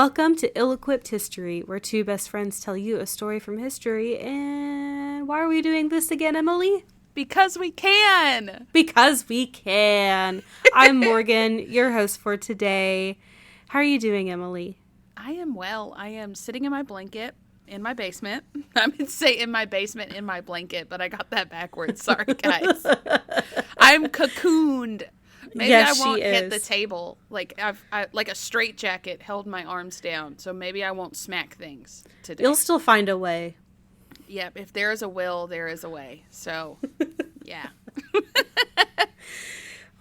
Welcome to Ill-Equipped History, where two best friends tell you a story from history. And why are we doing this again, Emily? Because we can! Because we can. I'm Morgan, your host for today. How are you doing, Emily? I am well. I am sitting in my blanket in my basement. I meant to say in my basement in my blanket, but I got that backwards. Sorry, guys. I'm cocooned. Maybe Yes, I won't she hit is. the table. Like like a straitjacket held my arms down, so maybe I won't smack things today. You'll still find a way. Yep, if there is a will, there is a way. So, yeah.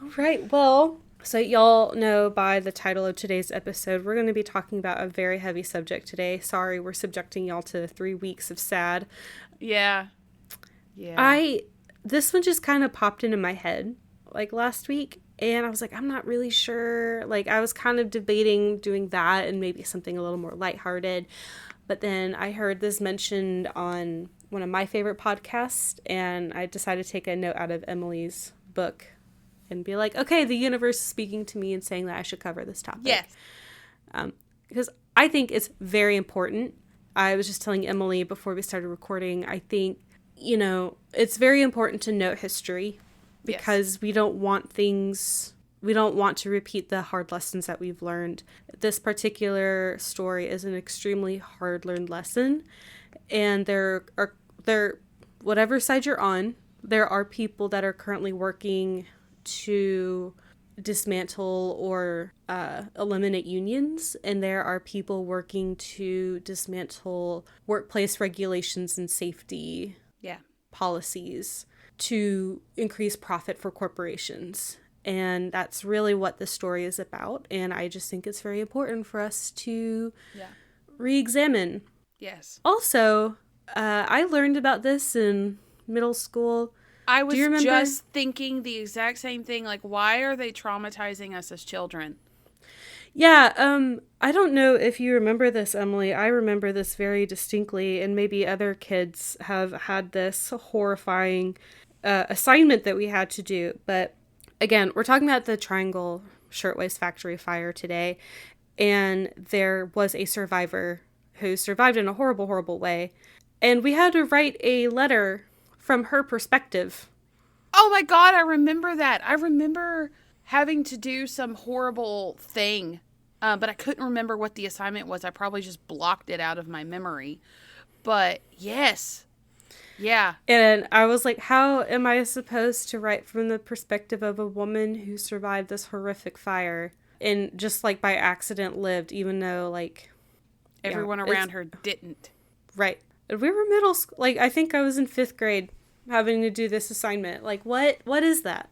All right, well, so y'all know by the title of today's episode, we're going to be talking about a very heavy subject today. Sorry, we're subjecting y'all to 3 weeks of sad. Yeah. Yeah. This one just kind of popped into my head, like, last week. And I was like, I'm not really sure. Like, I was kind of debating doing that and maybe something a little more lighthearted. But then I heard this mentioned on one of my favorite podcasts, and I decided to take a note out of Emileigh's book and be like, okay, the universe is speaking to me and saying that I should cover this topic. Yes. Because I think it's very important. I was just telling Emileigh before we started recording, I think, it's very important to note history. Because we don't want to repeat the hard lessons that we've learned. This particular story is an extremely hard learned lesson. And there, whatever side you're on, there are people that are currently working to dismantle or eliminate unions. And there are people working to dismantle workplace regulations and safety policies to increase profit for corporations. And that's really what the story is about. And I just think it's very important for us to re-examine. Yes. Also, I learned about this in middle school. I was just thinking the exact same thing. Like, why are they traumatizing us as children? Yeah, I don't know if you remember this, Emily. I remember this very distinctly, and maybe other kids have had this horrifying assignment that we had to do. But again, we're talking about the Triangle Shirtwaist Factory fire today, and there was a survivor who survived in a horrible, horrible way, and we had to write a letter from her perspective. Oh my God, I remember that. I remember having to do some horrible thing, but I couldn't remember what the assignment was. I probably just blocked it out of my memory. But yes. Yeah. And I was like, how am I supposed to write from the perspective of a woman who survived this horrific fire and just like by accident lived, even though like everyone around her didn't. Right. We were middle school. Like, I think I was in 5th grade having to do this assignment. Like, what is that?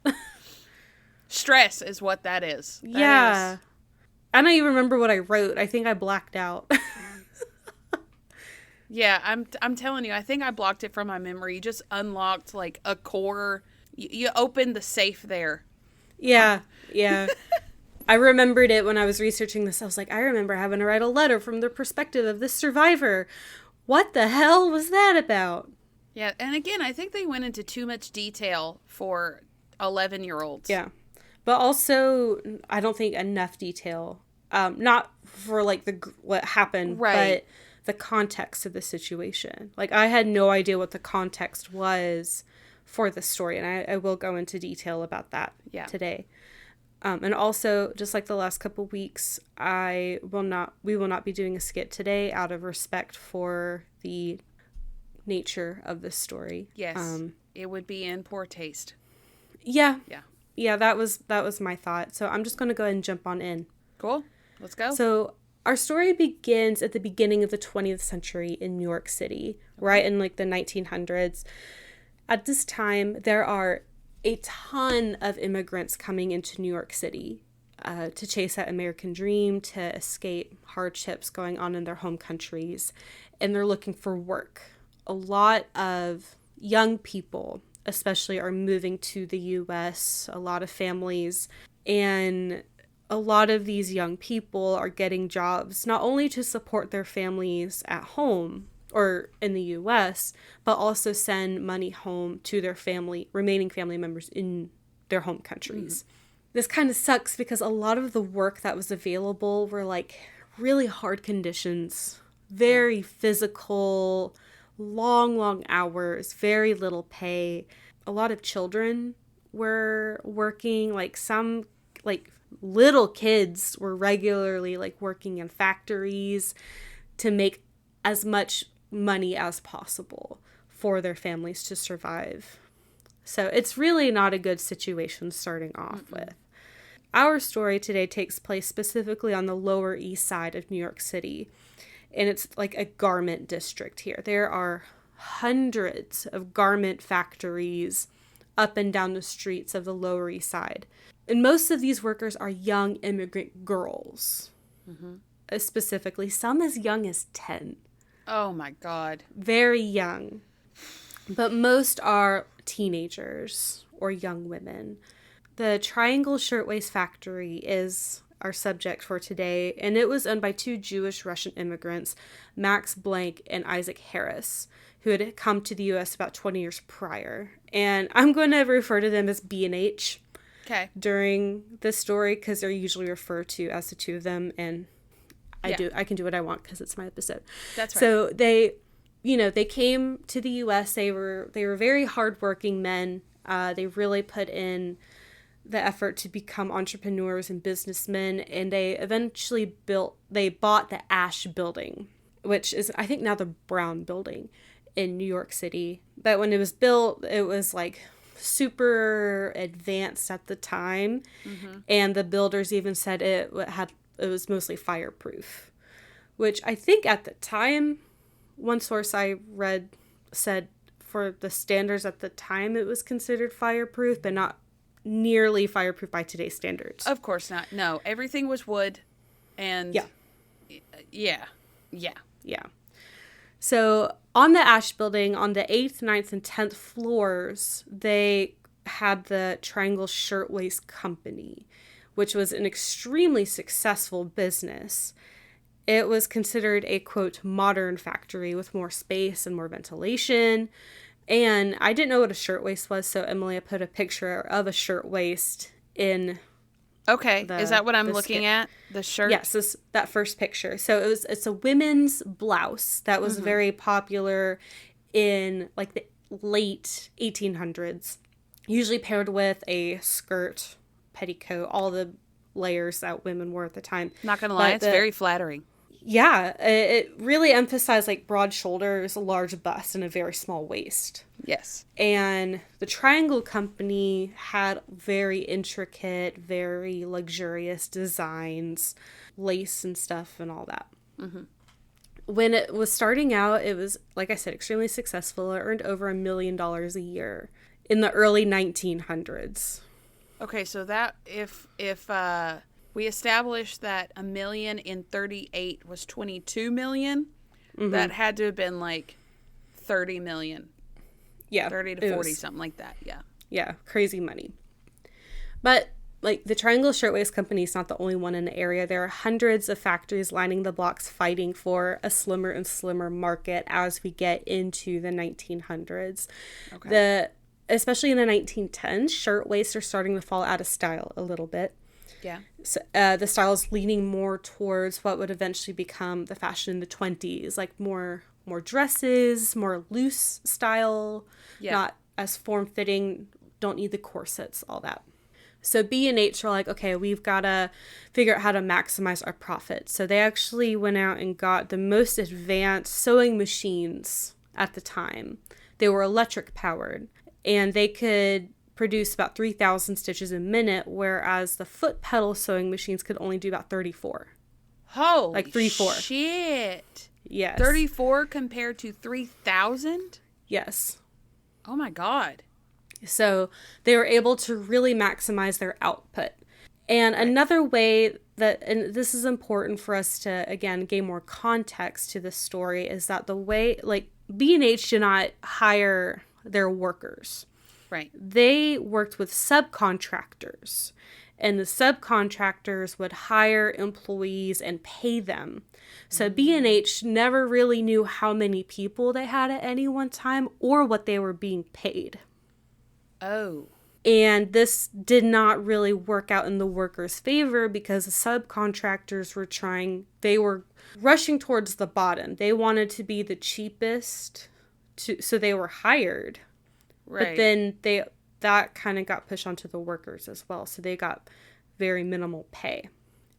Stress is what that is. That is. I don't even remember what I wrote. I think I blacked out. Yeah, I'm telling you, I think I blocked it from my memory. You just unlocked like a core. You opened the safe there. Yeah. I remembered it when I was researching this. I was like, I remember having to write a letter from the perspective of this survivor. What the hell was that about? Yeah, and again, I think they went into too much detail for 11-year-olds. Yeah. But also, I don't think enough detail. Not for like what happened, right. But the context of the situation. Like, I had no idea what the context was for the story, and I will go into detail about that today. And also, just like the last couple weeks, we will not be doing a skit today out of respect for the nature of the story. Yes, it would be in poor taste. Yeah, that was my thought. So I'm just going to go ahead and jump on in. Cool, let's go. So our story begins at the beginning of the 20th century in New York City, right in like the 1900s. At this time, there are a ton of immigrants coming into New York City to chase that American dream, to escape hardships going on in their home countries, and they're looking for work. A lot of young people, especially, are moving to the U.S., a lot of families, and a lot of these young people are getting jobs not only to support their families at home or in the U.S., but also send money home to their remaining family members in their home countries. This kind of sucks because a lot of the work that was available were like really hard conditions, very physical, long hours, very little pay. A lot of children were working, like some like little kids were regularly like working in factories to make as much money as possible for their families to survive. So it's really not a good situation starting off with. Our story today takes place specifically on the Lower East Side of New York City, and it's like a garment district here. There are hundreds of garment factories up and down the streets of the Lower East Side. And most of these workers are young immigrant girls, specifically, some as young as 10. Oh my God. Very young. But most are teenagers or young women. The Triangle Shirtwaist Factory is our subject for today, and it was owned by two Jewish Russian immigrants, Max Blank and Isaac Harris, who had come to the U.S. about 20 years prior. And I'm going to refer to them as B&H during this story because they're usually referred to as the two of them, and I can do what I want because it's my episode. That's right. So they came to the U.S. They were very hardworking men. They really put in the effort to become entrepreneurs and businessmen, and they eventually bought the Ash Building, which is, I think, now the Brown Building in New York City. But when it was built, it was like super advanced at the time, and the builders even said it was mostly fireproof, which I think at the time, one source I read said for the standards at the time it was considered fireproof, but not nearly fireproof by today's standards. Of course not. No, everything was wood, and yeah. So on the Ash Building, on the 8th, 9th, and 10th floors, they had the Triangle Shirtwaist Company, which was an extremely successful business. It was considered a, quote, modern factory with more space and more ventilation. And I didn't know what a shirtwaist was, so Emileigh put a picture of a shirtwaist in. Okay, is that what I'm looking at? The shirt? Yes, that first picture. So it's a women's blouse that was very popular in like the late 1800s, usually paired with a skirt, petticoat, all the layers that women wore at the time. Not gonna lie, it's very flattering. Yeah, it really emphasized like broad shoulders, a large bust, and a very small waist. Yes. And the Triangle Company had very intricate, very luxurious designs, lace and stuff and all that. When it was starting out, it was, like I said, extremely successful. It earned over $1 million a year in the early 1900s. Okay, so that if we established that $1 million in 38 was 22 million, that had to have been like 30 million. Yeah. 30 to 40, something like that. Yeah. Yeah, crazy money. But like the Triangle Shirtwaist Company is not the only one in the area. There are hundreds of factories lining the blocks fighting for a slimmer and slimmer market as we get into the 1900s. Okay. Especially in the 1910s, shirtwaists are starting to fall out of style a little bit. Yeah. So, the style is leaning more towards what would eventually become the fashion in the 20s, like more dresses, more loose style, not as form-fitting, don't need the corsets, all that. So B&H are like, okay, we've got to figure out how to maximize our profit. So they actually went out and got the most advanced sewing machines at the time. They were electric powered, and they could produce about 3,000 stitches a minute, whereas the foot pedal sewing machines could only do about 34. Holy like 3-4. Shit. Yes. 34 compared to 3,000? Yes. Oh my God. So they were able to really maximize their output. And another way that, and this is important for us to, again, gain more context to this story, is that the way, like, B&H did not hire their workers. Right. They worked with subcontractors, and the subcontractors would hire employees and pay them. So B&H never really knew how many people they had at any one time or what they were being paid. Oh. And this did not really work out in the workers' favor because the subcontractors they were rushing towards the bottom. They wanted to be the cheapest, so they were hired. Right. But then that kind of got pushed onto the workers as well. So they got very minimal pay.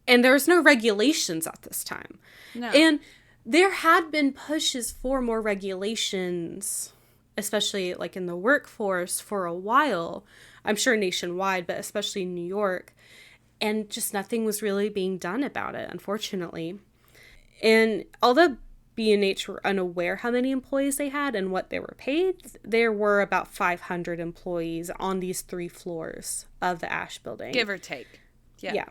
And there was no regulations at this time. No. And there had been pushes for more regulations, especially like in the workforce for a while. I'm sure nationwide, but especially in New York. And just nothing was really being done about it, unfortunately. And although B&H were unaware how many employees they had and what they were paid, there were about 500 employees on these 3 floors of the Ash building. Give or take. Yeah.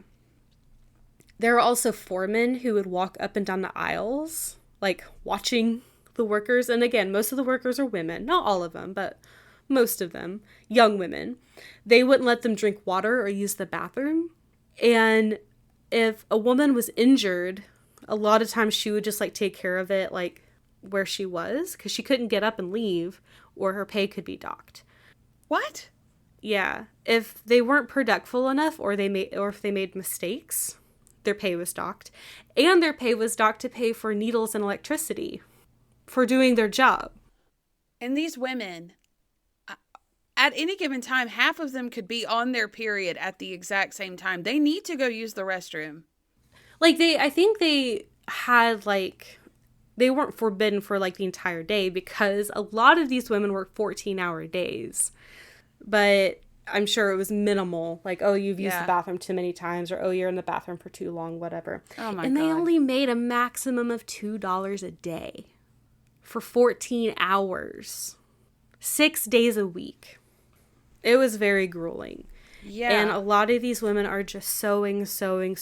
There were also foremen who would walk up and down the aisles, like watching the workers. And again, most of the workers are women. Not all of them, but most of them. Young women. They wouldn't let them drink water or use the bathroom. And if a woman was injured, a lot of times she would just like take care of it like where she was, because she couldn't get up and leave or her pay could be docked. What? Yeah. If they weren't productive enough or if they made mistakes, their pay was docked. And their pay was docked to pay for needles and electricity for doing their job. And these women, at any given time, half of them could be on their period at the exact same time. They need to go use the restroom. Like, I think they had, like, they weren't forbidden for, like, the entire day because a lot of these women work 14-hour days. But I'm sure it was minimal. Like, oh, you've used the bathroom too many times, or oh, you're in the bathroom for too long, whatever. Oh, my God. And they only made a maximum of $2 a day for 14 hours. 6 days a week. It was very grueling. Yeah. And a lot of these women are just sewing. Doing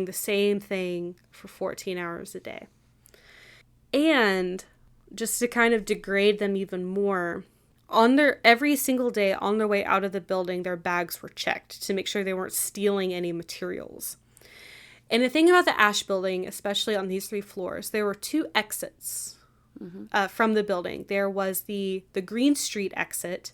the same thing for 14 hours a day. And just to kind of degrade them even more, every single day on their way out of the building, their bags were checked to make sure they weren't stealing any materials. And the thing about the Ash building, especially on these 3 floors, there were 2 exits from the building. There was the Green Street exit,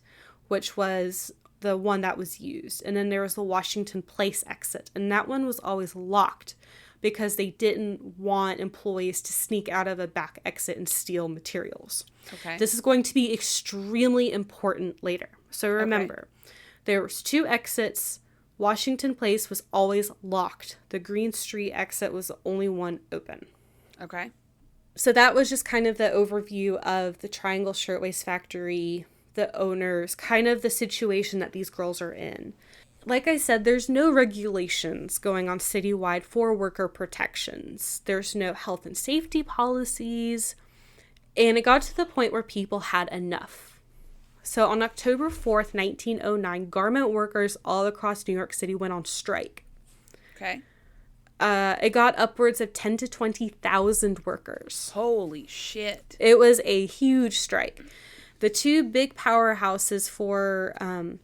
which was the one that was used. And then there was the Washington Place exit. And that one was always locked because they didn't want employees to sneak out of a back exit and steal materials. Okay. This is going to be extremely important later. So remember, there was 2 exits. Washington Place was always locked. The Green Street exit was the only one open. Okay. So that was just kind of the overview of the Triangle Shirtwaist Factory, the owners, kind of the situation that these girls are in. Like I said, there's no regulations going on citywide for worker protections. There's no health and safety policies. And it got to the point where people had enough. So on October 4th, 1909, garment workers all across New York City went on strike. Okay. It got upwards of 10 to 20,000 workers. Holy shit. It was a huge strike. The 2 big powerhouses for,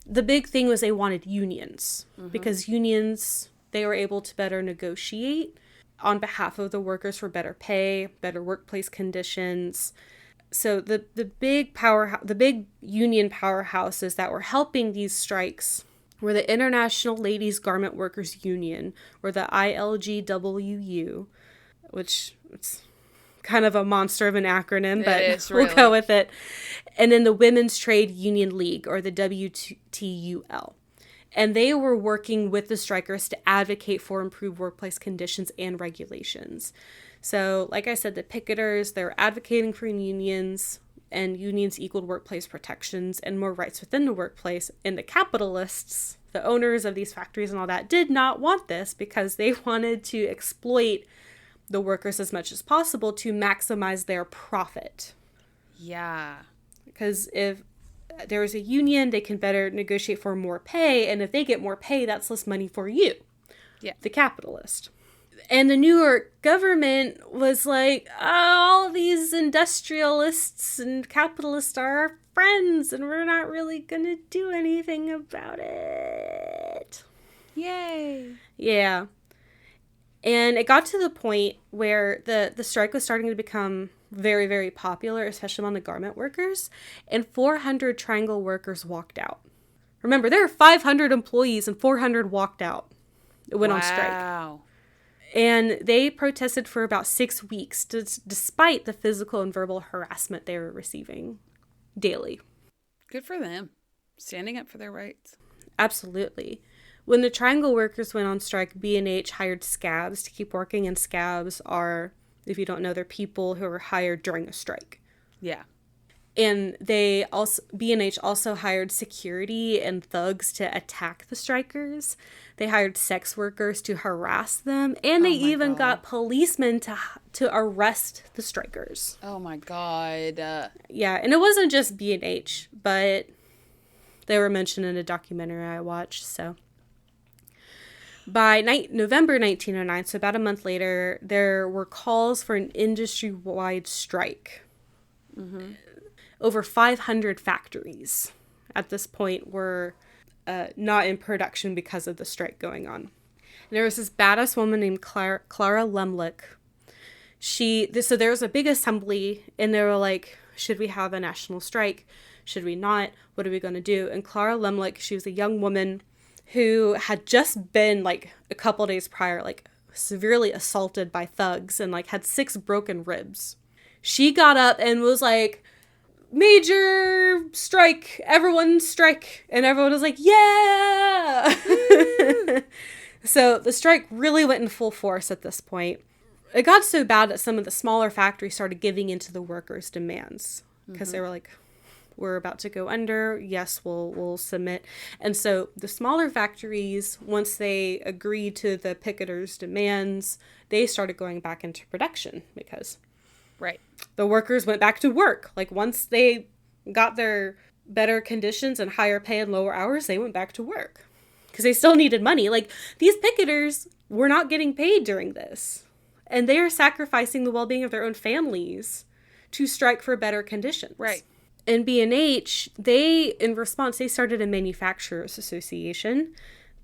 the big thing was they wanted unions. Because unions, they were able to better negotiate on behalf of the workers for better pay, better workplace conditions. So the big union powerhouses that were helping these strikes were the International Ladies Garment Workers Union, or the ILGWU, which it's kind of a monster of an acronym, but we'll go with it. And then the Women's Trade Union League, or the WTUL. And they were working with the strikers to advocate for improved workplace conditions and regulations. So, like I said, the picketers, they were advocating for unions, and unions equaled workplace protections and more rights within the workplace. And the capitalists, the owners of these factories and all that, did not want this because they wanted to exploit the workers as much as possible to maximize their profit. Yeah. Because if there is a union, they can better negotiate for more pay. And if they get more pay, that's less money for you, the capitalist. And the New York government was like, oh, all these industrialists and capitalists are our friends, and we're not really going to do anything about it. Yay. Yeah. And it got to the point where the strike was starting to become very, very popular, especially among the garment workers. And 400 Triangle workers walked out. Remember, there are 500 employees and 400 walked out. It went on strike. Wow. And they protested for about 6 weeks, despite the physical and verbal harassment they were receiving daily. Good for them. Standing up for their rights. Absolutely. When the Triangle workers went on strike, B&H hired scabs to keep working, and scabs are, if you don't know, they're people who are hired during a strike. Yeah. And B&H also hired security and thugs to attack the strikers. They hired sex workers to harass them, and they even got policemen to arrest the strikers. Oh my God. Yeah, and it wasn't just B&H, but they were mentioned in a documentary I watched, so. By November 1909, so about a month later, there were calls for an industry-wide strike. Mm-hmm. Over 500 factories at this point were not in production because of the strike going on. And there was this badass woman named Clara Lemlich. So there was a big assembly, and they were like, should we have a national strike? Should we not? What are we going to do? And Clara Lemlich, she was a young woman who had just been, like, a couple days prior, like, severely assaulted by thugs and, like, had 6 broken ribs. She got up and was like, major strike, everyone strike. And everyone was like, yeah! So the strike really went in full force at this point. It got so bad that some of the smaller factories started giving into the workers' demands because they were like, we're about to go under. Yes, we'll submit. And so the smaller factories, once they agreed to the picketers' demands, they started going back into production because the workers went back to work. Like, once they got their better conditions and higher pay and lower hours, they went back to work because they still needed money. Like, these picketers were not getting paid during this, and they are sacrificing the well-being of their own families to strike for better conditions. Right. And B&H, in response, they started a manufacturers association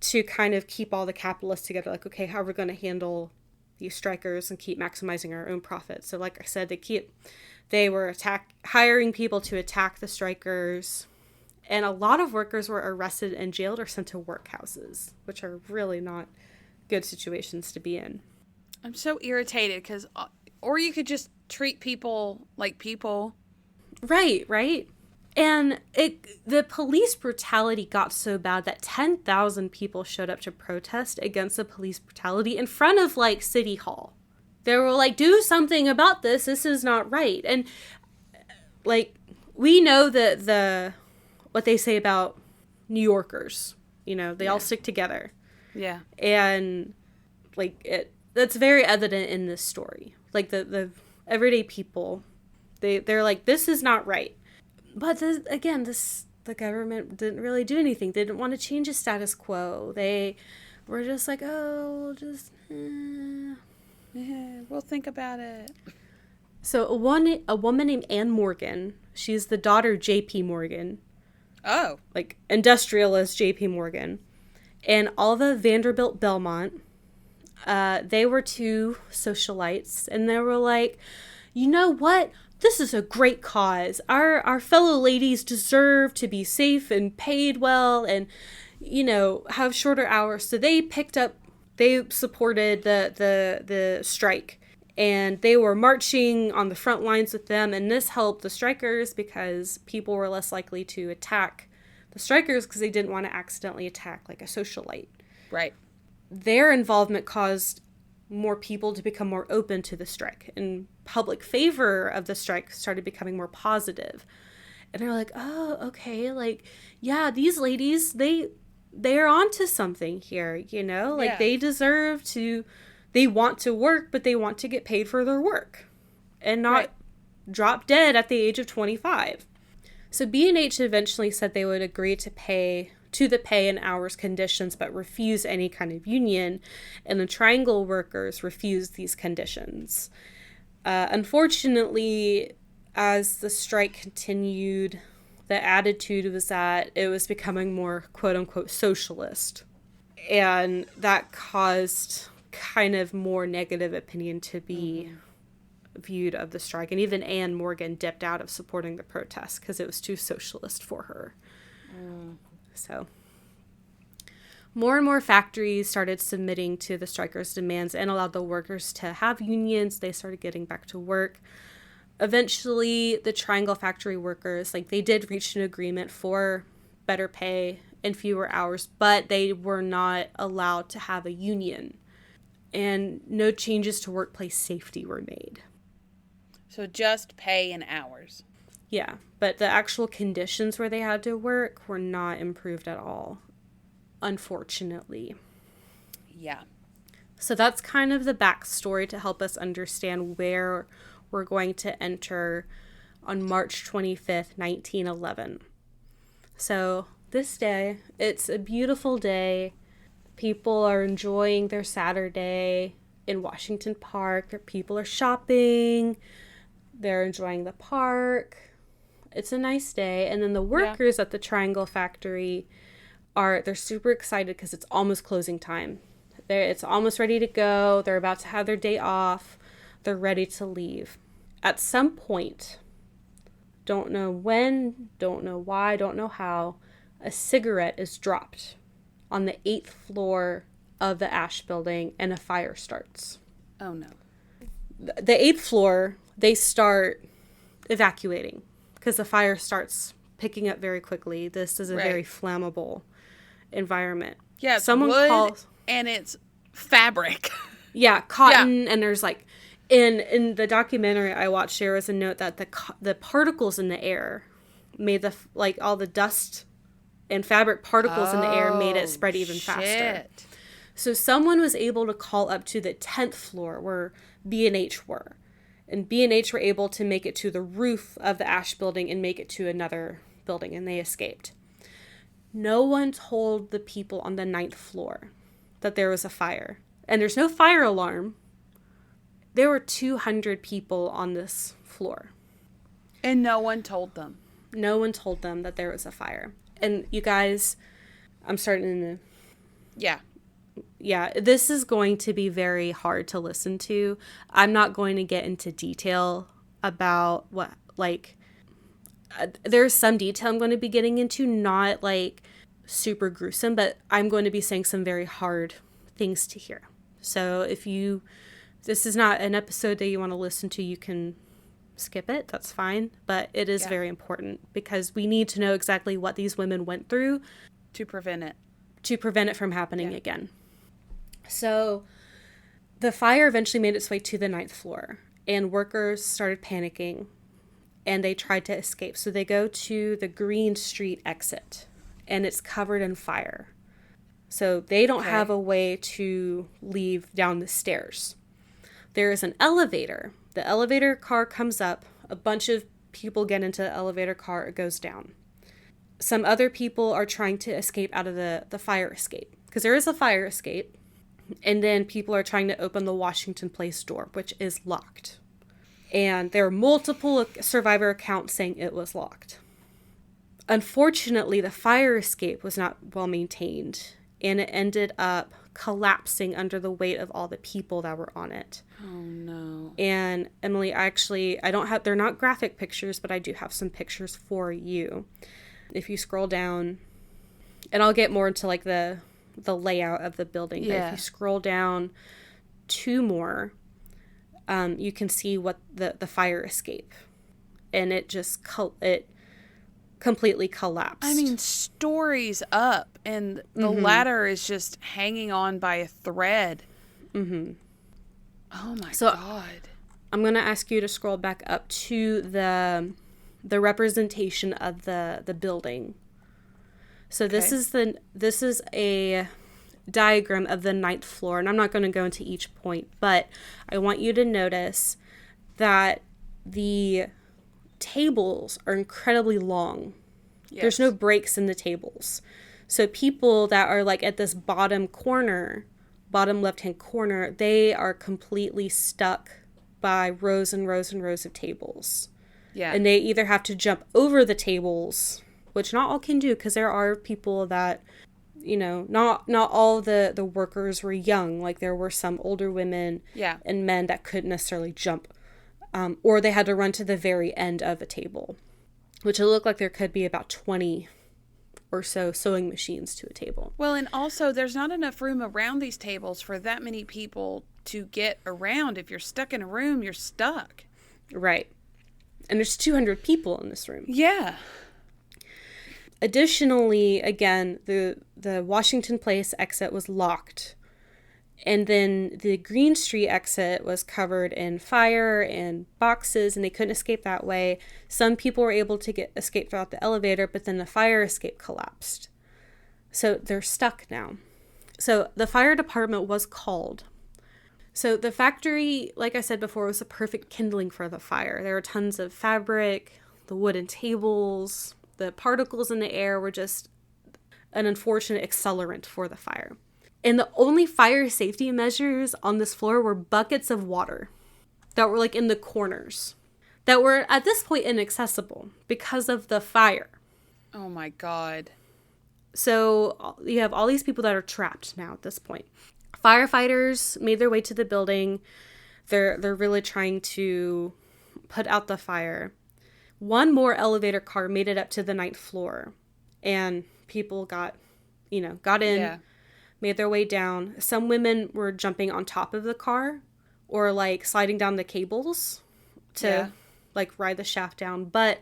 to kind of keep all the capitalists together. Like, okay, how are we going to handle these strikers and keep maximizing our own profits? So like I said, they were hiring people to attack the strikers. And a lot of workers were arrested and jailed or sent to workhouses, which are really not good situations to be in. I'm so irritated because, or you could just treat people like people. Right. And the police brutality got so bad that 10,000 people showed up to protest against the police brutality in front of, like, City Hall. They were like, do something about this. This is not right. And, like, we know that what they say about New Yorkers, you know, they all stick together. Yeah. And, like, that's very evident in this story. Like, the everyday people, they're like, this is not right. But the government didn't really do anything. They didn't want to change the status quo. They were just like, oh, we'll think about it. So a woman named Anne Morgan, she's the daughter of J.P. Morgan. Oh. Like, industrialist J.P. Morgan. And Alva Vanderbilt Belmont, they were 2 socialites. And they were like, you know what? This is a great cause. Our fellow ladies deserve to be safe and paid well and, you know, have shorter hours. So they supported the strike, and they were marching on the front lines with them. And this helped the strikers because people were less likely to attack the strikers because they didn't want to accidentally attack, like, a socialite. Right. Their involvement caused more people to become more open to the strike, and public favor of the strike started becoming more positive. And they're like, oh, okay, like, yeah, these ladies, they're onto something here, you know? Like, they want to work, but they want to get paid for their work and not drop dead at the age of 25. So B&H eventually said they would agree to the pay and hours conditions, but refuse any kind of union, and the Triangle workers refused these conditions. Unfortunately, as the strike continued, the attitude was that it was becoming more quote-unquote socialist, and that caused kind of more negative opinion to be viewed of the strike. And even Anne Morgan dipped out of supporting the protest because it was too socialist for her. So more and more factories started submitting to the strikers' demands and allowed the workers to have unions. They started getting back to work. Eventually, the Triangle factory workers, like, they did reach an agreement for better pay and fewer hours, but they were not allowed to have a union. And no changes to workplace safety were made. So just pay and hours. Yeah, but the actual conditions where they had to work were not improved at all, unfortunately. Yeah. So that's kind of the backstory to help us understand where we're going to enter on March 25th, 1911. So this day, it's a beautiful day. People are enjoying their Saturday in Washington Park. People are shopping. They're enjoying the park. It's a nice day. And then the workers at the Triangle factory they're super excited because it's almost closing time. It's almost ready to go. They're about to have their day off. They're ready to leave. At some point, don't know when, don't know why, don't know how, a cigarette is dropped on the 8th floor of the Ash building and a fire starts. Oh no. The 8th floor, they start evacuating because the fire starts picking up very quickly. This is a very flammable environment. Yeah, it's wood and it's fabric. Yeah, cotton, and there's like, in the documentary I watched, there was a note that the particles in the air made all the dust and fabric particles in the air made it spread even faster. So someone was able to call up to the 10th floor where B&H were. And B&H were able to make it to the roof of the Ash building and make it to another building, and they escaped. No one told the people on the 9th floor that there was a fire. And there's no fire alarm. There were 200 people on this floor. And no one told them. No one told them that there was a fire. And you guys, I'm starting to... Yeah, this is going to be very hard to listen to. I'm not going to get into detail about what, there's some detail I'm going to be getting into, not, super gruesome, but I'm going to be saying some very hard things to hear. So if this is not an episode that you want to listen to, you can skip it. That's fine. But it is very important because we need to know exactly what these women went through. To prevent it. To prevent it from happening again. So the fire eventually made its way to the 9th floor, and workers started panicking, and they tried to escape. So they go to the Green Street exit, and it's covered in fire. So they don't have a way to leave down the stairs. There is an elevator. The elevator car comes up. A bunch of people get into the elevator car. It goes down. Some other people are trying to escape out of the fire escape, because there is a fire escape. And then people are trying to open the Washington Place door, which is locked. And there are multiple survivor accounts saying it was locked. Unfortunately, the fire escape was not well maintained, and it ended up collapsing under the weight of all the people that were on it. Oh, no. And Emileigh, they're not graphic pictures, but I do have some pictures for you. If you scroll down, and I'll get more into the layout of the building. But if you scroll down 2 more, you can see what the fire escape, and it just it completely collapsed. I mean, stories up, and the ladder is just hanging on by a thread. Mm-hmm. Oh my God! I'm gonna ask you to scroll back up to the representation of the building. So this is a diagram of the 9th floor, and I'm not going to go into each point, but I want you to notice that the tables are incredibly long. Yes. There's no breaks in the tables. So people that are at this bottom left-hand corner, they are completely stuck by rows and rows and rows of tables. Yeah. And they either have to jump over the tables, which not all can do, because there are people that Not all the workers were young. Like, there were some older women and men that couldn't necessarily jump, or they had to run to the very end of a table, which it looked like there could be about 20 or so sewing machines to a table. Well, and also there's not enough room around these tables for that many people to get around. If you're stuck in a room, you're stuck. Right. And there's 200 people in this room. Yeah. Additionally, again, the Washington Place exit was locked. And then the Green Street exit was covered in fire and boxes, and they couldn't escape that way. Some people were able to escape throughout the elevator, but then the fire escape collapsed. So they're stuck now. So the fire department was called. So the factory, like I said before, was the perfect kindling for the fire. There were tons of fabric, the wooden tables, the particles in the air were just an unfortunate accelerant for the fire. And the only fire safety measures on this floor were buckets of water that were like in the corners that were at this point inaccessible because of the fire. Oh my God. So you have all these people that are trapped now at this point. Firefighters made their way to the building. They're really trying to put out the fire. One more elevator car made it up to the 9th floor, and people got in, made their way down. Some women were jumping on top of the car or like sliding down the cables to like ride the shaft down. But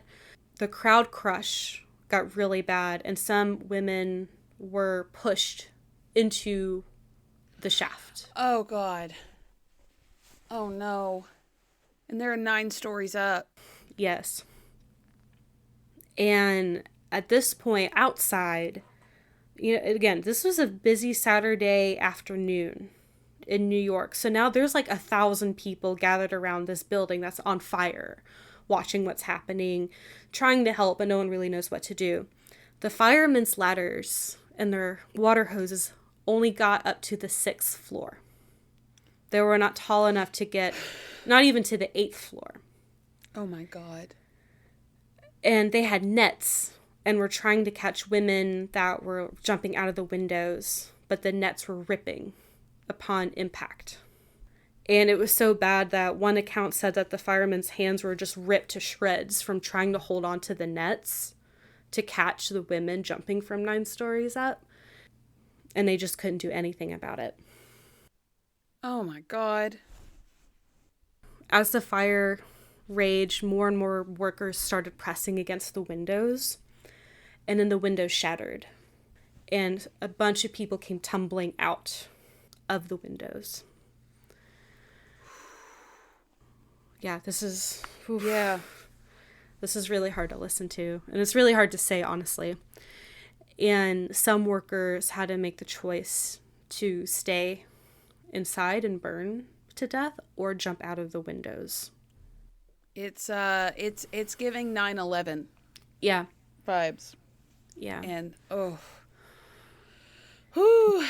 the crowd crush got really bad, and some women were pushed into the shaft. Oh God. Oh no. And they're 9 stories up. Yes. And at this point, outside, again, this was a busy Saturday afternoon in New York. So now there's like 1,000 people gathered around this building that's on fire, watching what's happening, trying to help, but no one really knows what to do. The firemen's ladders and their water hoses only got up to the 6th floor. They were not tall enough to get, not even to the 8th floor. Oh my God. And they had nets and were trying to catch women that were jumping out of the windows, but the nets were ripping upon impact. And it was so bad that one account said that the firemen's hands were just ripped to shreds from trying to hold on to the nets to catch the women jumping from 9 stories up. And they just couldn't do anything about it. Oh my God. As the fire raged, more and more workers started pressing against the windows, and then the windows shattered, and a bunch of people came tumbling out of the windows. Yeah, this is really hard to listen to, and it's really hard to say, honestly. And some workers had to make the choice to stay inside and burn to death or jump out of the windows. It's giving 9/11. Yeah. Vibes. Yeah. And whew.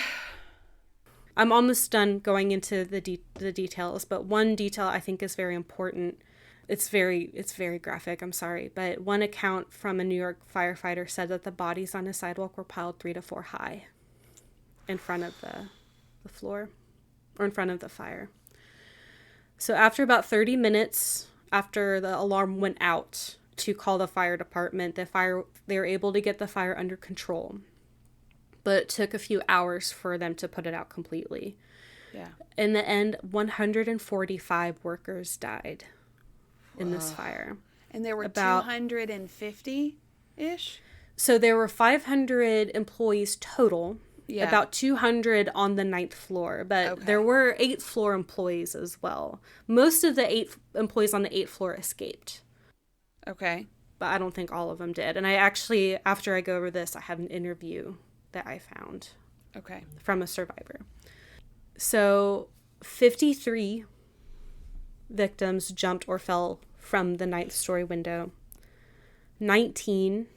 I'm almost done going into the details, but one detail I think is very important. It's very graphic, I'm sorry, but one account from a New York firefighter said that the bodies on the sidewalk were piled 3 to 4 high in front of the floor, or in front of the fire. So after about 30 minutes after the alarm went out to call the fire department, they were able to get the fire under control. But it took a few hours for them to put it out completely. Yeah. In the end, 145 workers died in this fire. And there were 250-ish? So there were 500 employees total. Yeah. About 200 on the 9th floor, but there were 8th floor employees as well. Most of the 8 employees on the 8th floor escaped. Okay. But I don't think all of them did. And I actually, after I go over this, I have an interview that I found. Okay. From a survivor. So 53 victims jumped or fell from the 9th story window. 19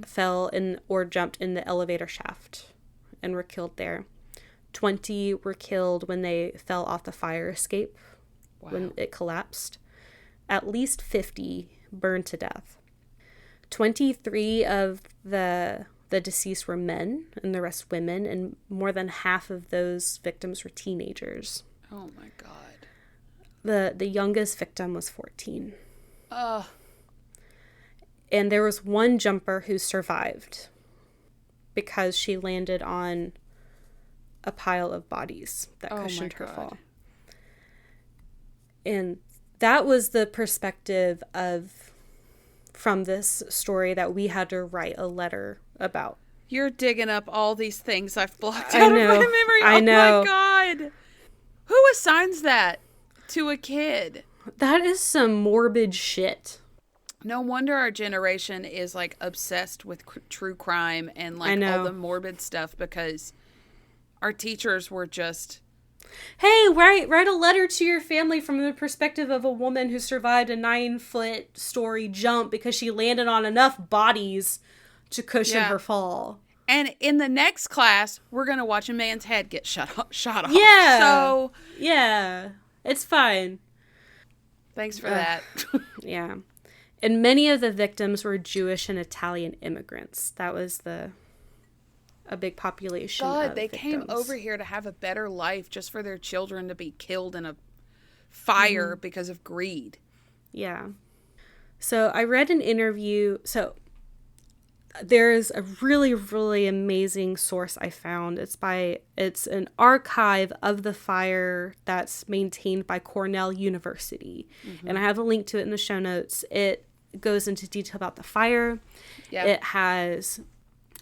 fell in or jumped in the elevator shaft and were killed there. 20 were killed when they fell off the fire escape when it collapsed. At least 50 burned to death. 23 of the the deceased were men and the rest women, and more than half of those victims were teenagers. Oh my God. The youngest victim was 14. Ugh. And there was one jumper who survived because she landed on a pile of bodies that cushioned her fall. And that was the perspective from this story that we had to write a letter about. You're digging up all these things I've blocked out of my memory. I know. Oh my God. Who assigns that to a kid? That is some morbid shit. No wonder our generation is like obsessed with true crime and like all the morbid stuff, because our teachers were just, hey, write a letter to your family from the perspective of a woman who survived a 9-foot story jump because she landed on enough bodies to cushion her fall. And in the next class, we're going to watch a man's head get shot off. Yeah. So, yeah, it's fine. Thanks for that. Yeah. And many of the victims were Jewish and Italian immigrants. That was a big population. God, they victims. came over here to have a better life just for their children to be killed in a fire because of greed. Yeah. So I read an interview. So there's a really, really amazing source I found. It's an archive of the fire that's maintained by Cornell University. Mm-hmm. And I have a link to it in the show notes. It goes into detail about the fire. Yep. It has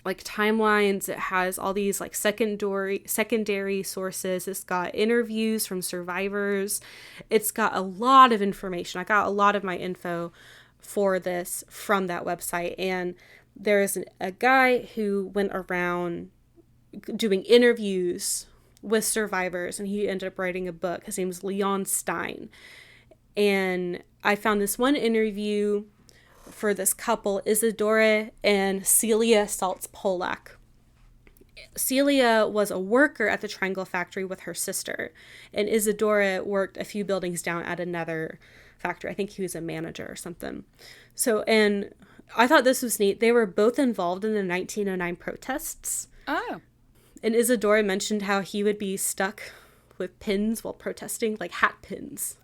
like timelines. It has all these like secondary sources. It's got interviews from survivors. It's got a lot of information. I got a lot of my info for this from that website. And there's a guy who went around doing interviews with survivors, and he ended up writing a book. His name is Leon Stein. And I found this one interview for this couple, Isadora and Celia Saltz-Polak. Celia was a worker at the Triangle Factory with her sister, and Isadora worked a few buildings down at another factory. I think he was a manager or something. So, and I thought this was neat. They were both involved in the 1909 protests. Oh. And Isadora mentioned how he would be stuck with pins while protesting, like hat pins.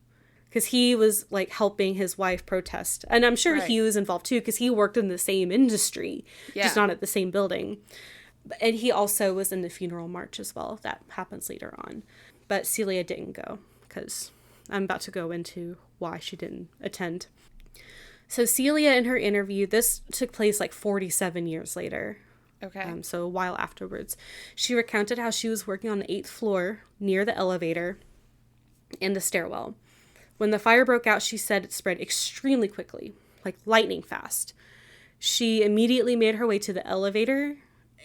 Because he was like helping his wife protest. And I'm sure he was involved too, because he worked in the same industry, just not at the same building. And he also was in the funeral march as well. That happens later on. But Celia didn't go, because I'm about to go into why she didn't attend. So Celia, in her interview, this took place like 47 years later. Okay. So a while afterwards. She recounted how she was working on the 8th floor near the elevator and the stairwell. When the fire broke out, she said it spread extremely quickly, like lightning fast. She immediately made her way to the elevator,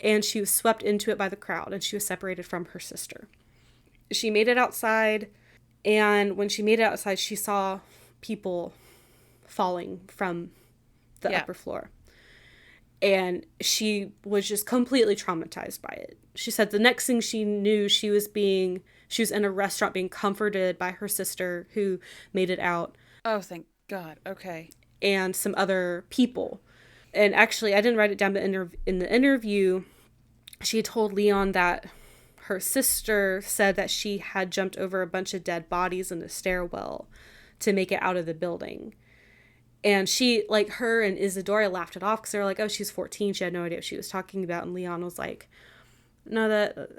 and she was swept into it by the crowd, and she was separated from her sister. She made it outside, and when she made it outside, she saw people falling from the upper floor. And she was just completely traumatized by it. She said the next thing she knew, she was in a restaurant being comforted by her sister who made it out. Oh, thank God. Okay. And some other people. And actually, I didn't write it down, but in the interview, she told Leon that her sister said that she had jumped over a bunch of dead bodies in the stairwell to make it out of the building. And she, like, her and Isadora laughed it off because they were like, oh, she's 14. She had no idea what she was talking about. And Leon was like, no,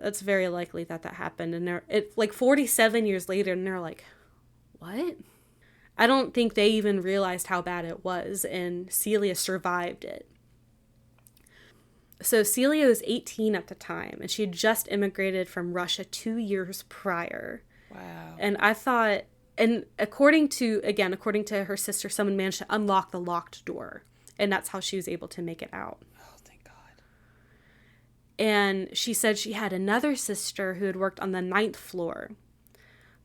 that's very likely that happened. And it's like 47 years later, and they're like, what? I don't think they even realized how bad it was. And Celia survived it. So Celia was 18 at the time, and she had just immigrated from Russia 2 years prior. Wow. And I thought... And according to her sister, someone managed to unlock the locked door. And that's how she was able to make it out. Oh, thank God. And she said she had another sister who had worked on the 9th floor.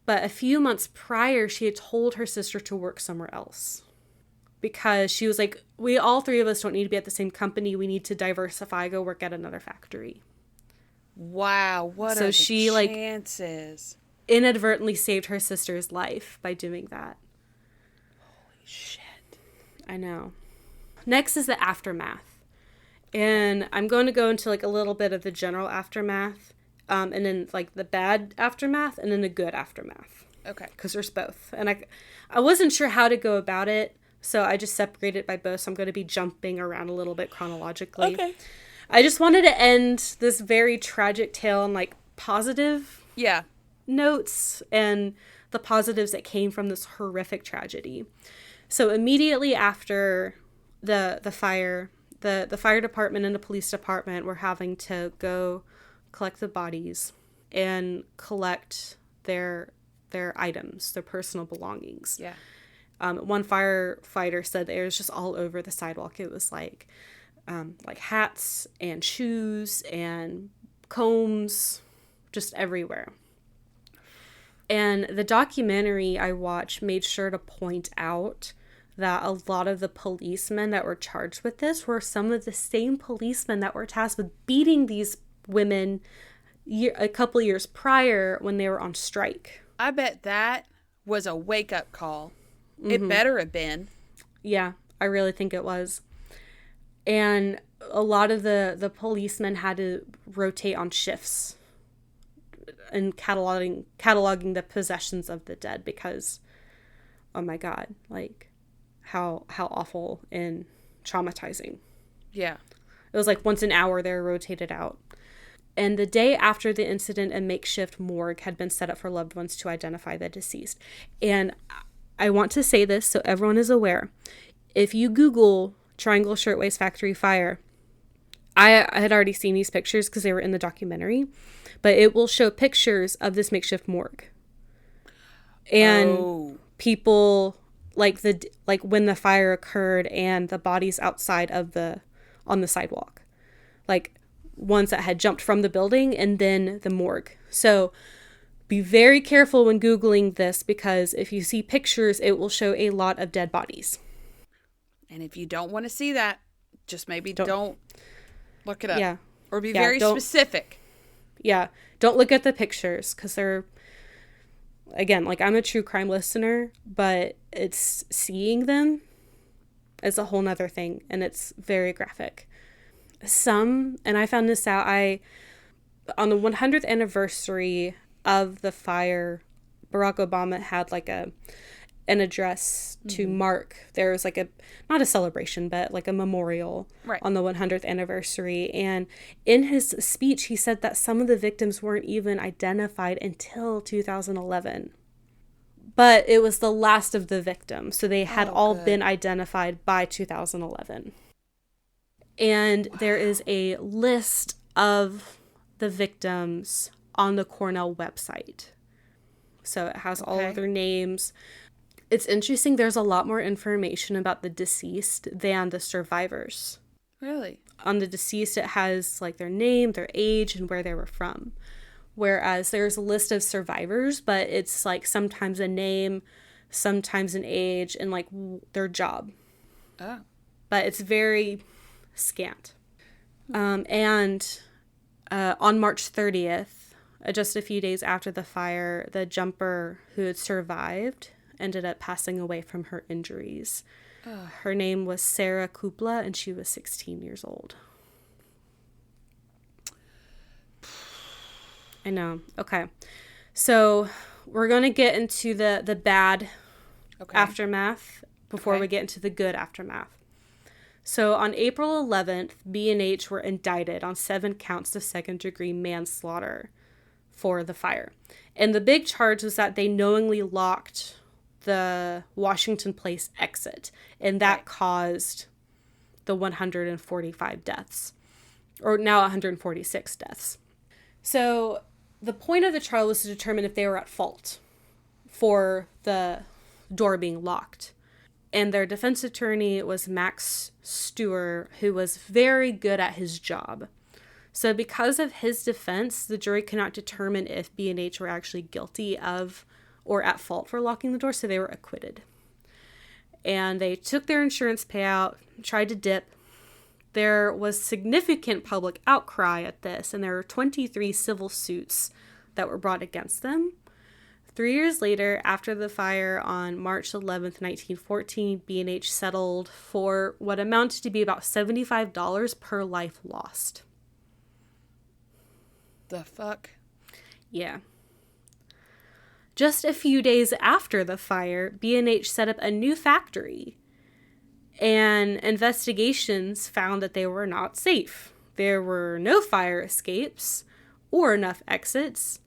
But a few months prior, she had told her sister to work somewhere else. Because she was like, all three of us don't need to be at the same company. We need to diversify, go work at another factory. Wow, what are the chances? Inadvertently saved her sister's life by doing that. Holy shit. I know. Next is the aftermath. And I'm going to go into like a little bit of the general aftermath, and then like the bad aftermath, and then the good aftermath. Okay. Because there's both. And I wasn't sure how to go about it, so I just separated it by both. So I'm going to be jumping around a little bit chronologically. Okay. I just wanted to end this very tragic tale on like positive notes and the positives that came from this horrific tragedy. So immediately after the fire, the fire department and the police department were having to go collect the bodies and collect their items, their personal belongings. Yeah. One firefighter said it was just all over the sidewalk. It was like hats and shoes and combs, just everywhere. And the documentary I watched made sure to point out that a lot of the policemen that were charged with this were some of the same policemen that were tasked with beating these women a couple years prior when they were on strike. I bet that was a wake-up call. Mm-hmm. It better have been. Yeah, I really think it was. And a lot of the policemen had to rotate on shifts and cataloging the possessions of the dead because, oh my God, like how awful and traumatizing. Yeah. It was like once an hour they were rotated out. And the day after the incident, a makeshift morgue had been set up for loved ones to identify the deceased. And I want to say this so everyone is aware. If you Google Triangle Shirtwaist Factory Fire, I had already seen these pictures because they were in the documentary, but it will show pictures of this makeshift morgue. And people like when the fire occurred and the bodies outside on the sidewalk. Like ones that had jumped from the building and then the morgue. So be very careful when Googling this because if you see pictures, it will show a lot of dead bodies. And if you don't want to see that, just maybe don't look it up. Yeah. Or be very specific. Yeah. Don't look at the pictures because they're, again, like I'm a true crime listener, but it's seeing them is a whole nother thing. And it's very graphic. And I found this out, on the 100th anniversary of the fire, Barack Obama had like an address to mark, there was like not a celebration, but like a memorial on the 100th anniversary. And in his speech, he said that some of the victims weren't even identified until 2011. But it was the last of the victims. So they had all been identified by 2011. And there is a list of the victims on the Cornell website. So it has all of their names. It's interesting. There's a lot more information about the deceased than the survivors. Really? On the deceased, it has like their name, their age, and where they were from. Whereas there's a list of survivors, but it's like sometimes a name, sometimes an age, and like their job. Oh. But it's very scant. And on March 30th, just a few days after the fire, the jumper who had survived ended up passing away from her injuries. Her name was Sarah Kupla, and she was 16 years old. I know. Okay. So we're going to get into the bad aftermath before we get into the good aftermath. So on April 11th, B&H were indicted on 7 counts of second-degree manslaughter for the fire. And the big charge was that they knowingly locked the Washington Place exit, and that caused the 145 deaths, or now 146 deaths. So the point of the trial was to determine if they were at fault for the door being locked. And their defense attorney was Max Stewart, who was very good at his job. So because of his defense, the jury could not determine if B&H were actually guilty of or at fault for locking the door, so they were acquitted. And they took their insurance payout, tried to dip. There was significant public outcry at this, and there were 23 civil suits that were brought against them. 3 years later, after the fire on March 11th, 1914, B&H settled for what amounted to be about $75 per life lost. The fuck? Yeah. Just a few days after the fire, B&H set up a new factory, and investigations found that they were not safe. There were no fire escapes or enough exits.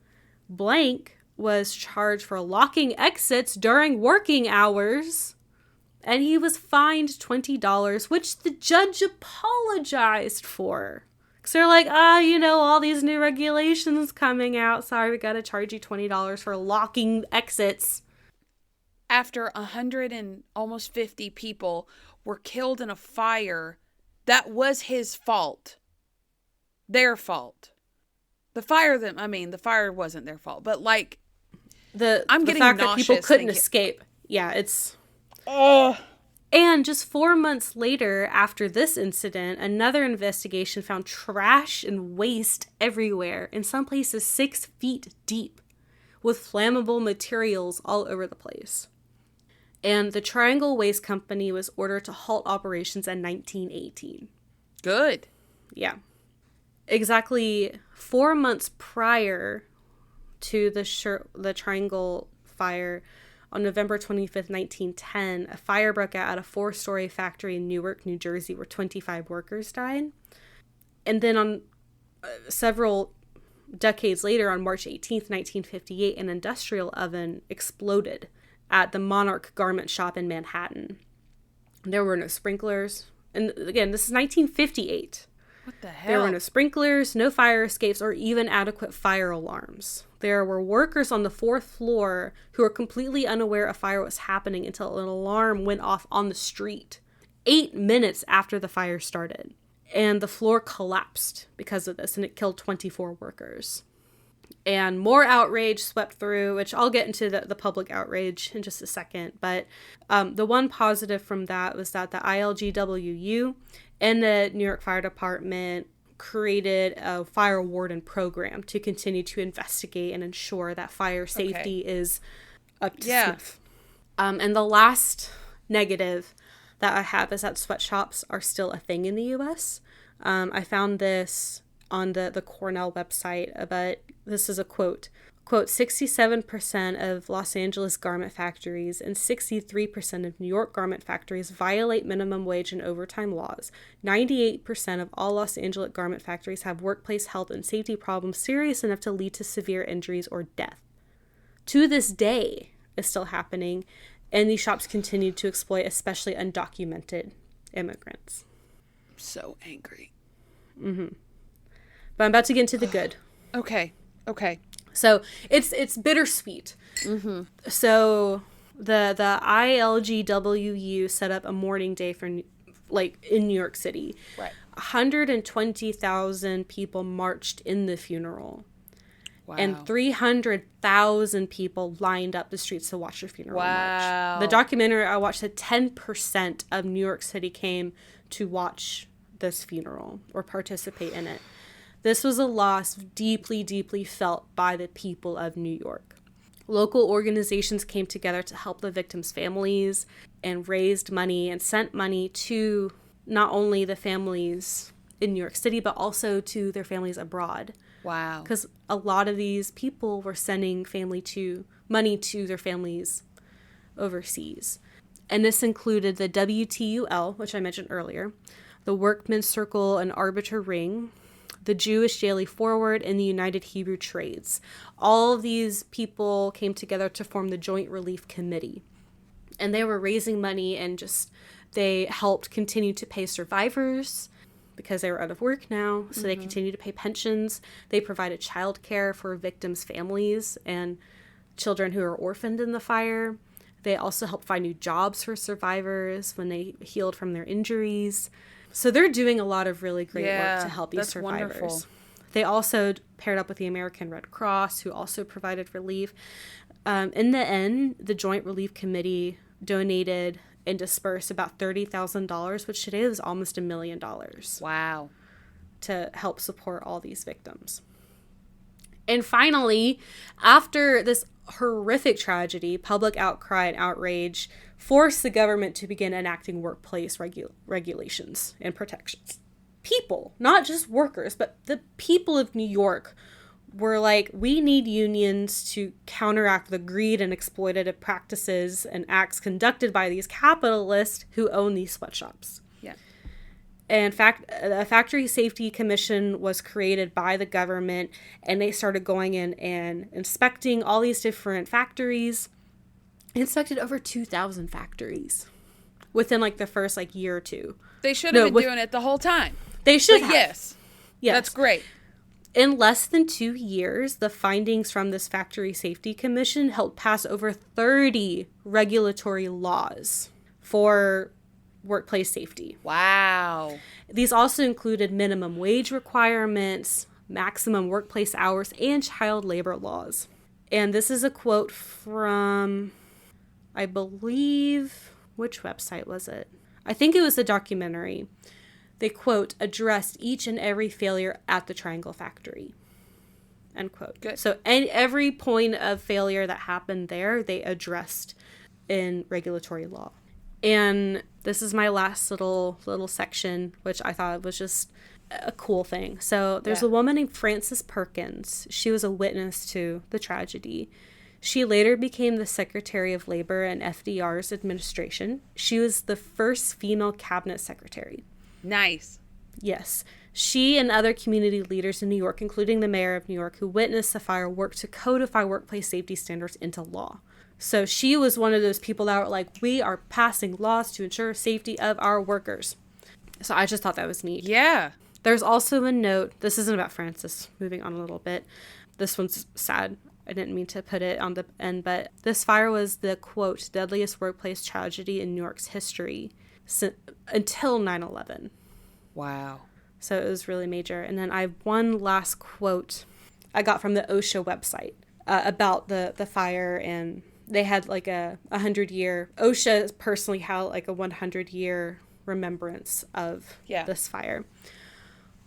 Blank was charged for locking exits during working hours, and he was fined $20, which the judge apologized for. Because they're like, all these new regulations coming out. Sorry, we got to charge you $20 for locking exits. After 100 and almost 50 people were killed in a fire, that was his fault. Their fault. The fire wasn't their fault, but like, I'm getting fact nauseous that people couldn't escape. Yeah, it's... And just 4 months later, after this incident, another investigation found trash and waste everywhere, in some places 6 feet deep, with flammable materials all over the place. And the Triangle Waste Company was ordered to halt operations in 1918. Good. Yeah. Exactly 4 months prior to the Triangle fire, on November 25th, 1910, a fire broke out at a 4-story factory in Newark, New Jersey, where 25 workers died. And then on several decades later, on March 18th, 1958, an industrial oven exploded at the Monarch Garment Shop in Manhattan. There were no sprinklers. And again, this is 1958. What the hell? There were no sprinklers, no fire escapes, or even adequate fire alarms. There were workers on the 4th floor who were completely unaware a fire was happening until an alarm went off on the street 8 minutes after the fire started. And the floor collapsed because of this, and it killed 24 workers. And more outrage swept through, which I'll get into the public outrage in just a second. But the one positive from that was that the ILGWU and the New York Fire Department created a fire warden program to continue to investigate and ensure that fire safety is up to snuff. And the last negative that I have is that sweatshops are still a thing in the U.S. I found this on the Cornell website, but this is a quote. Quote, 67% of Los Angeles garment factories and 63% of New York garment factories violate minimum wage and overtime laws. 98% of all Los Angeles garment factories have workplace health and safety problems serious enough to lead to severe injuries or death. To this day, it's still happening, and these shops continue to exploit especially undocumented immigrants. I'm so angry. Mm-hmm. But I'm about to get into the good. Okay. So it's bittersweet. Mm-hmm. So the ILGWU set up a mourning day for in New York City. Right. 120,000 people marched in the funeral. Wow. And 300,000 people lined up the streets to watch the funeral wow. march. The documentary I watched said 10% of New York City came to watch this funeral or participate in it. This was a loss deeply, deeply felt by the people of New York. Local organizations came together to help the victims' families and raised money and sent money to not only the families in New York City, but also to their families abroad. Wow. Because a lot of these people were sending money to their families overseas. And this included the WTUL, which I mentioned earlier, the Workmen's Circle and Arbiter Ring, the Jewish Daily Forward, and the United Hebrew Trades. All of these people came together to form the Joint Relief Committee. And they were raising money and they helped continue to pay survivors because they were out of work now. So they continued to pay pensions. They provided childcare for victims' families and children who are orphaned in the fire. They also helped find new jobs for survivors when they healed from their injuries. So they're doing a lot of really great work to help these survivors. Wonderful. They also paired up with the American Red Cross, who also provided relief. In the end, the Joint Relief Committee donated and dispersed about $30,000, which today is almost $1 million. Wow. To help support all these victims. And finally, after this horrific tragedy, public outcry and outrage forced the government to begin enacting workplace regulations and protections. People, not just workers, but the people of New York were like, we need unions to counteract the greed and exploitative practices and acts conducted by these capitalists who own these sweatshops. Yeah. In fact, a factory safety commission was created by the government, and they started going in and inspecting all these different factories. Inspected over 2,000 factories within like the first like year or two. They should have been doing it the whole time. They should have. Yes. That's great. In less than 2 years, the findings from this factory safety commission helped pass over 30 regulatory laws for workplace safety. Wow. These also included minimum wage requirements, maximum workplace hours, and child labor laws. And this is a quote from, I believe, which website was it? I think it was a documentary. They, quote, addressed each and every failure at the Triangle Factory, end quote. Good. So every point of failure that happened there, they addressed in regulatory law. And this is my last little section, which I thought was just a cool thing. So there's a woman named Frances Perkins. She was a witness to the tragedy. She later became the Secretary of Labor in FDR's administration. She was the first female cabinet secretary. Nice. Yes. She and other community leaders in New York, including the mayor of New York, who witnessed the fire, worked to codify workplace safety standards into law. So she was one of those people that were like, we are passing laws to ensure safety of our workers. So I just thought that was neat. Yeah. There's also a note. This isn't about Frances. Moving on a little bit. This one's sad. I didn't mean to put it on the end, but this fire was the, quote, deadliest workplace tragedy in New York's history until 9/11. Wow. So it was really major. And then I have one last quote I got from the OSHA website about the fire, and they had like a 100-year, OSHA personally had like a 100-year remembrance of this fire.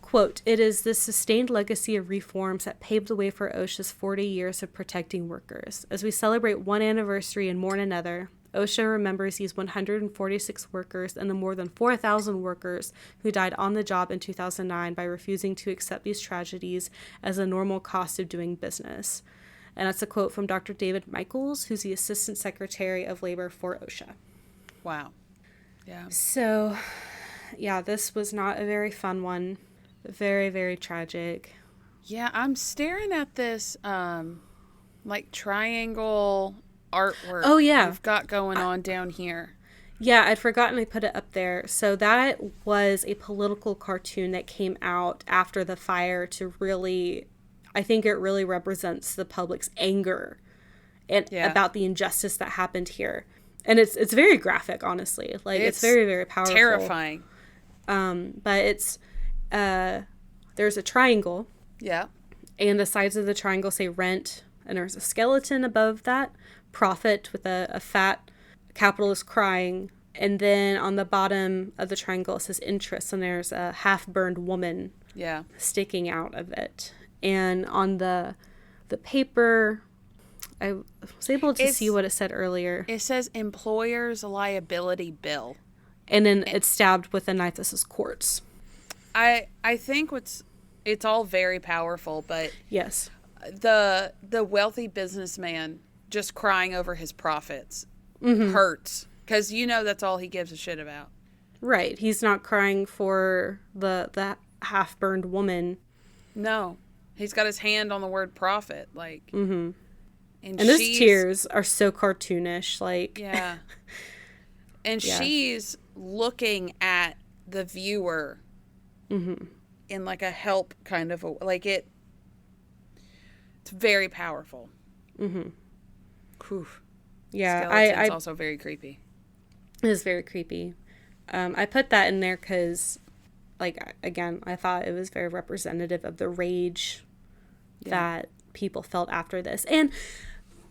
Quote, it is this sustained legacy of reforms that paved the way for OSHA's 40 years of protecting workers. As we celebrate one anniversary and mourn another, OSHA remembers these 146 workers and the more than 4,000 workers who died on the job in 2009 by refusing to accept these tragedies as a normal cost of doing business. And that's a quote from Dr. David Michaels, who's the Assistant Secretary of Labor for OSHA. Wow. Yeah. So, yeah, this was not a very fun one. Very, very tragic. Yeah, I'm staring at this, like, triangle artwork. Oh, yeah. You've got going on down here. Yeah, I'd forgotten I put it up there. So that was a political cartoon that came out after the fire to really, I think it really represents the public's anger and about the injustice that happened here. And it's very graphic, honestly. Like, it's very, very powerful. Terrifying. But it's, there's a triangle. Yeah. And the sides of the triangle say rent, and there's a skeleton above that, profit with a fat capitalist crying, and then on the bottom of the triangle it says interest, and there's a half-burned woman sticking out of it. And on the paper, I was able to see what it said earlier. It says employer's liability bill. And then it's stabbed with a knife that says courts. I think it's all very powerful, but yes, the wealthy businessman just crying over his profits hurts, because that's all he gives a shit about. Right. He's not crying for the half-burned woman. No. He's got his hand on the word profit, like. Mm-hmm. And those tears are so cartoonish, like. Yeah. And she's looking at the viewer in like a help kind of like it's very powerful. Mm-hmm. Whew. Yeah, Skeleton's also very creepy. It is very creepy. I put that in there because, like, again, I thought it was very representative of the rage that people felt after this. And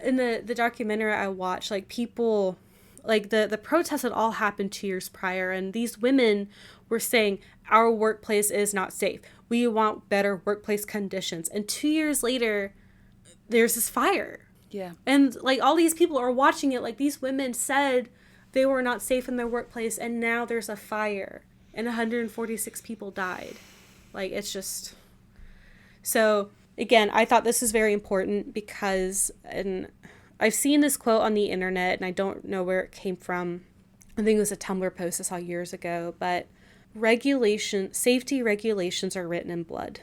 in the documentary I watched, like, people, like, the protests had all happened 2 years prior, and these women were saying, our workplace is not safe. We want better workplace conditions. And 2 years later, there's this fire. Yeah. And like all these people are watching it. Like these women said they were not safe in their workplace, and now there's a fire and 146 people died. Like it's just... So again, I thought this is very important because, and I've seen this quote on the internet and I don't know where it came from. I think it was a Tumblr post I saw years ago, but safety regulations are written in blood.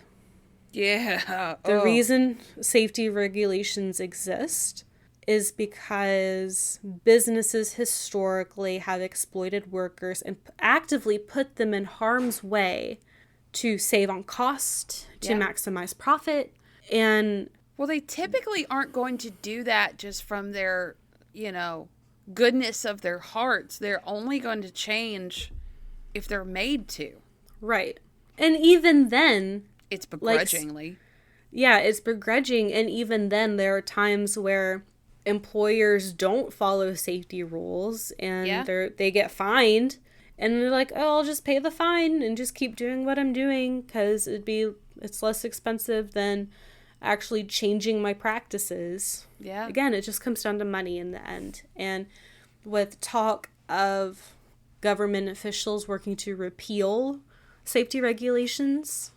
Yeah. The reason safety regulations exist is because businesses historically have exploited workers and actively put them in harm's way to save on cost, to maximize profit. And well, they typically aren't going to do that just from their, goodness of their hearts. They're only going to change if they're made to. Right. And even then, it's begrudgingly. It's begrudging. And even then, there are times where employers don't follow safety rules and they get fined. And they're like, oh, I'll just pay the fine and just keep doing what I'm doing because it's less expensive than actually changing my practices. Yeah. Again, it just comes down to money in the end. And with talk of government officials working to repeal safety regulations,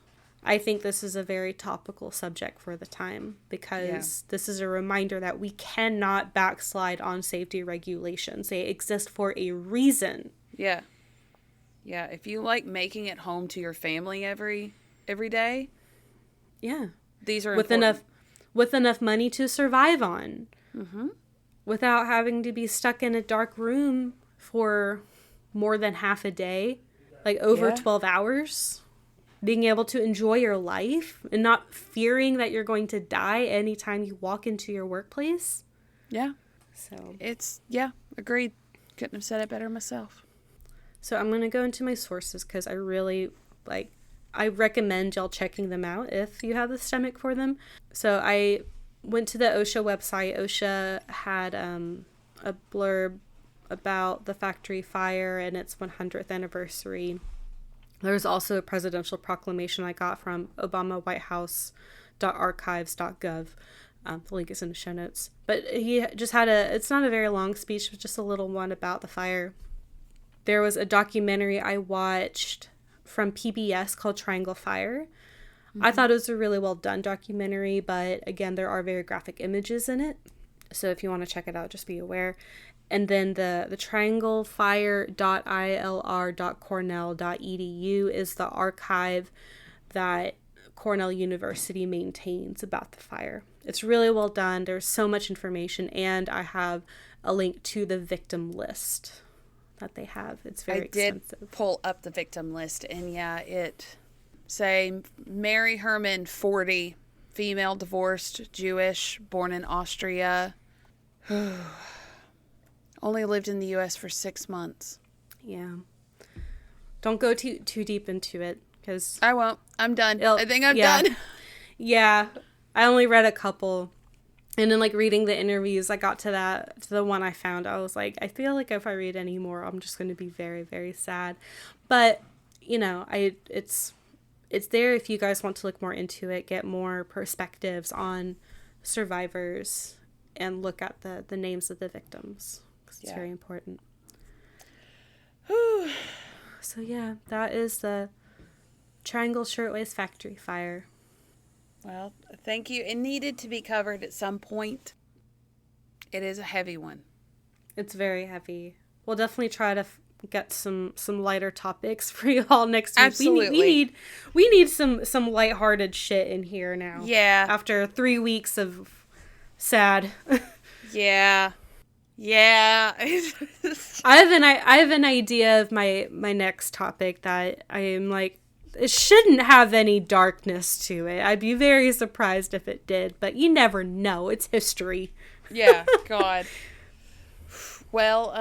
I think this is a very topical subject for the time because this is a reminder that we cannot backslide on safety regulations. They exist for a reason. Yeah. Yeah, if you like making it home to your family every day. Yeah. These are with enough money to survive on. Mm-hmm. Without having to be stuck in a dark room for more than half a day, like over 12 hours. Being able to enjoy your life and not fearing that you're going to die anytime you walk into your workplace. Yeah. So agreed. Couldn't have said it better myself. So I'm going to go into my sources because I recommend y'all checking them out if you have the stomach for them. So I went to the OSHA website. OSHA had a blurb about the factory fire and its 100th anniversary. There's also a presidential proclamation I got from obamawhitehouse.archives.gov. The link is in the show notes. But he just had it's not a very long speech, but just a little one about the fire. There was a documentary I watched from PBS called Triangle Fire. Mm-hmm. I thought it was a really well done documentary, but again, there are very graphic images in it. So if you want to check it out, just be aware. And then the trianglefire.ilr.cornell.edu is the archive that Cornell University maintains about the fire. It's really well done. There's so much information, and I have a link to the victim list that they have. It's very extensive. I did pull up the victim list, and it say Mary Herman, 40, female, divorced, Jewish, born in Austria. Only lived in the U.S. for 6 months. Yeah. Don't go too deep into it, because I won't. I'm done. I think I'm done. Yeah. I only read a couple. And then, reading the interviews, I got to the one I found. I was like, I feel like if I read any more, I'm just going to be very, very sad. But, it's there if you guys want to look more into it, get more perspectives on survivors, and look at the names of the victims. It's very important. So, that is the Triangle Shirtwaist Factory Fire. Well, thank you. It needed to be covered at some point. It is a heavy one. It's very heavy. We'll definitely try to get some lighter topics for you all next week. Absolutely. We need some lighthearted shit in here now. Yeah. After 3 weeks of sad. Yeah. Yeah. I have an idea of my next topic that I am like, it shouldn't have any darkness to it. I'd be very surprised if it did, but you never know. It's history. Yeah, God. Well,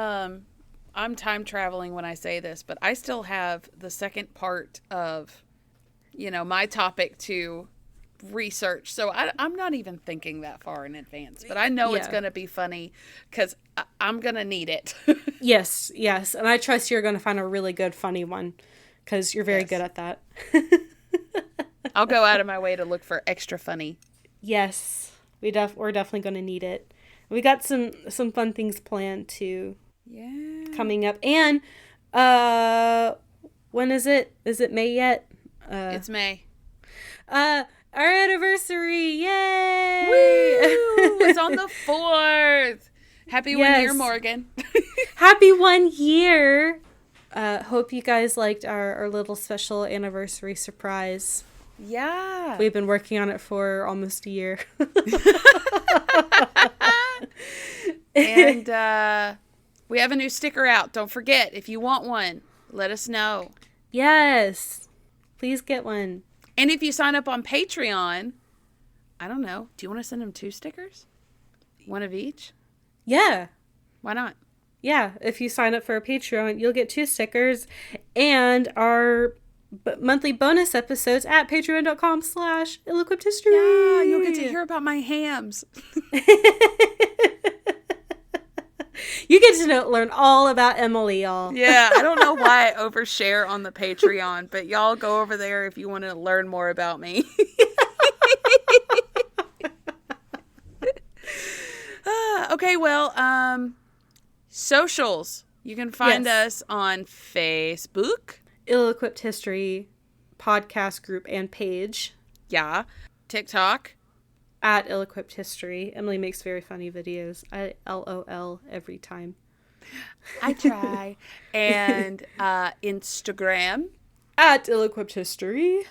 I'm time traveling when I say this, but I still have the second part of, my topic to research. So I'm not even thinking that far in advance, but I know it's going to be funny because I'm going to need it. Yes. And I trust you're going to find a really good, funny one because you're very good at that. I'll go out of my way to look for extra funny. Yes, we're definitely going to need it. We got some fun things planned too. Yeah. Coming up. And when is it? Is it May yet? It's May. Our anniversary. Yay! Woo! It's on the 4th. Happy 1 year, Morgan. Happy 1 year. Hope you guys liked our little special anniversary surprise. Yeah. We've been working on it for almost a year. And we have a new sticker out. Don't forget, if you want one, let us know. Yes. Please get one. And if you sign up on Patreon, I don't know. Do you want to send them 2 stickers? One of each? Yeah. Why not? Yeah. If you sign up for a Patreon, you'll get 2 stickers and our monthly bonus episodes at patreon.com/illequippedhistory. Yeah, you'll get to hear about my hams. You get to learn all about Emileigh, y'all. Yeah, I don't know why I overshare on the Patreon, but y'all go over there if you want to learn more about me. Okay, well, socials. You can find us on Facebook. Ill-Equipped History podcast group and page. Yeah. TikTok. At Ill-Equipped History. Emileigh makes very funny videos. I LOL every time. I try. And Instagram. At Ill-Equipped History.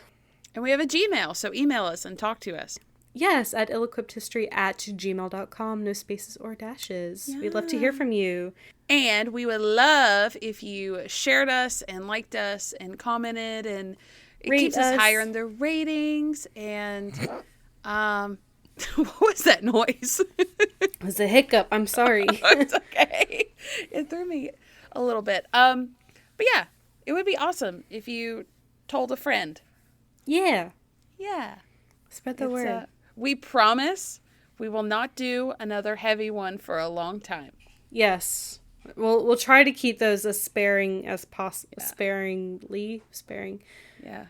And we have a Gmail, so email us and talk to us. Yes, at ill-equippedhistory@gmail.com. No spaces or dashes. Yeah. We'd love to hear from you. And we would love if you shared us and liked us and commented, and it keeps us higher in the ratings. And what was that noise? It was a hiccup. I'm sorry. It's okay. It threw me a little bit. But yeah, it would be awesome if you told a friend. Yeah. Yeah. Spread the word. We promise we will not do another heavy one for a long time. Yes. We'll try to keep those as sparing as possible. Yeah. Sparing. Yeah.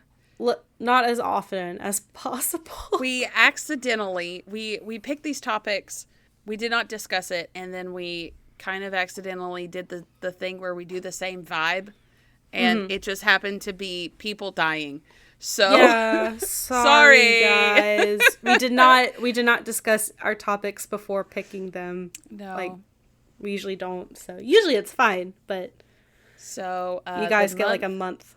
Not as often as possible. We accidentally, we picked these topics, we did not discuss it, and then we kind of accidentally did the thing where we do the same vibe, and it just happened to be people dying. So yeah, sorry guys. We did not discuss our topics before picking them. No. Like we usually don't. So usually it's fine, but so you guys get like a month.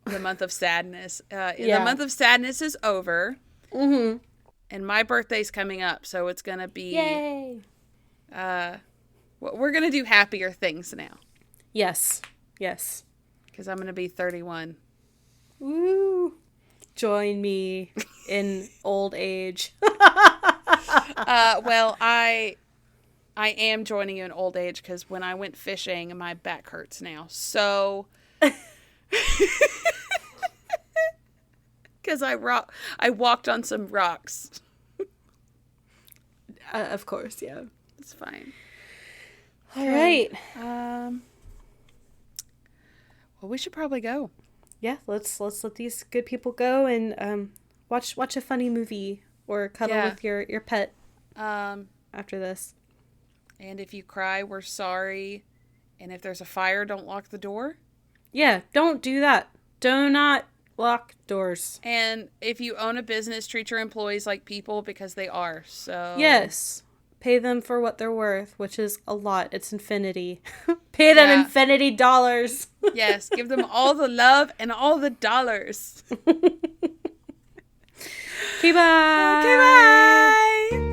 The month of sadness. The month of sadness is over. Mm-hmm. And my birthday's coming up, so it's gonna be yay. We're gonna do happier things now. Yes. Yes. Because I'm gonna be 31. Woo. Join me in old age. Well, I am joining you in old age because when I went fishing, my back hurts now. So, because I walked on some rocks. Of course, yeah. It's fine. All right. Well, we should probably go. Yeah, let's let these good people go and watch a funny movie or cuddle with your pet after this. And if you cry, we're sorry. And if there's a fire, don't lock the door. Yeah, don't do that. Do not lock doors. And if you own a business, treat your employees like people because they are. So yes, pay them for what they're worth, which is a lot. It's infinity. Pay them infinity dollars. Yes, give them all the love and all the dollars. Okay, bye. Okay, bye.